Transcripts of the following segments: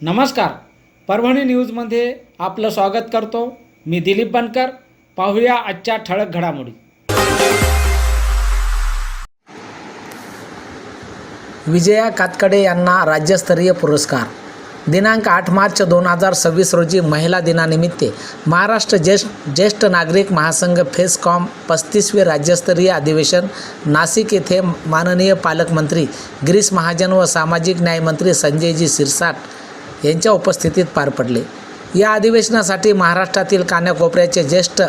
नमस्कार. परभणी न्यूजमध्ये आपलं स्वागत करतो. मी दिलीप बनकर. पाहूया आजच्या ठळक घडामोडी. विजया कातकडे यांना राज्यस्तरीय पुरस्कार. दिनांक 8 मार्च 2026 रोजी महिला दिनानिमित्त महाराष्ट्र ज्येष्ठ नागरिक महासंघ फेसकॉम 35वे राज्यस्तरीय अधिवेशन नाशिक येथे माननीय पालकमंत्री गिरीश महाजन व सामाजिक न्याय मंत्री संजयजी शिरसाट यांच्या उपस्थितीत पार पडले. या अधिवेशनासाठी महाराष्ट्रातील कानाकोपऱ्याचे ज्येष्ठ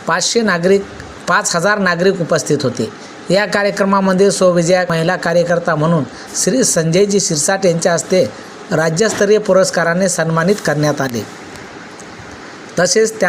5,000 नागरिक उपस्थित होते. या कार्यक्रमामध्ये विजया महिला कार्यकर्ता म्हणून श्री संजयजी शिरसाट यांच्या हस्ते राज्यस्तरीय पुरस्काराने सन्मानित करण्यात आले. तसेच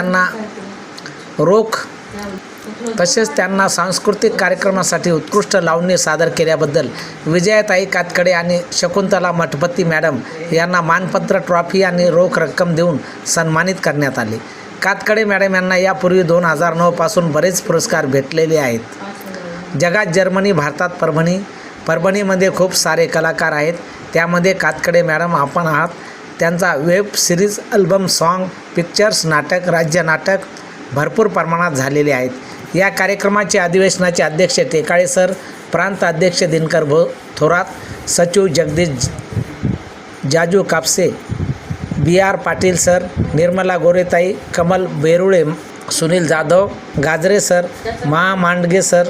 त्यांना सांस्कृतिक कार्यक्रमासाठी उत्कृष्ट लावणी सादर केल्याबद्दल विजयाताई कातकडे आणि शकुंतला मठपती मॅडम यांना मानपत्र, ट्रॉफी आणि रोख रक्कम देऊन सन्मानित करण्यात आले. कातकडे मॅडम यांना यापूर्वी 2009 पासून बरेच पुरस्कार भेटलेले आहेत. जगात जर्मनी, भारतात परभणीमध्ये खूप सारे कलाकार आहेत. त्यामध्ये कातकडे मॅडम आपण आहात. त्यांचा web series, album, song, pictures, नाटक, राज्य नाटक भरपूर प्रमाणात झालेले आहेत. या कार्यक्रमाचे अधिवेशनाचे अध्यक्ष टेकाळे सर, प्रांत अध्यक्ष दिनकर थोरात, सचिव जगदीश जाजू कापसे, BR पाटील सर, निर्मला गोरेताई, कमल बेरुळे, सुनील जाधव, गाजरे सर, मांडगे सर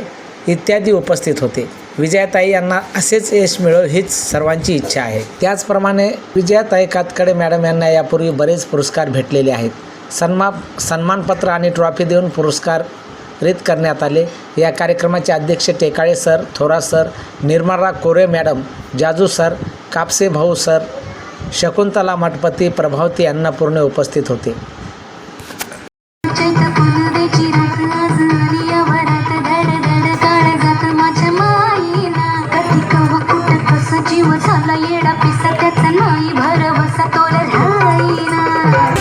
इत्यादी उपस्थित होते. विजयाताई यांना असेच यश मिळो हीच सर्वांची इच्छा आहे. त्याचप्रमाणे विजयाताई कातकडे मॅडम यांना यापूर्वी बरेच पुरस्कार भेटलेले आहेत. सन्मानपत्र आणि ट्रॉफी देऊन पुरस्कारित करण्यात आले. या कार्यक्रमाचे अध्यक्ष टेकाळे सर, थोरात सर, निर्मला कोरे मॅडम, जाजू सर, कापसे भाऊ सर, शकुंतला मठपती, प्रभावती अन्नपूर्णे उपस्थित होते. जीव झाला येडा पिसा त्याचा नाही भरवसा तोल राहीना.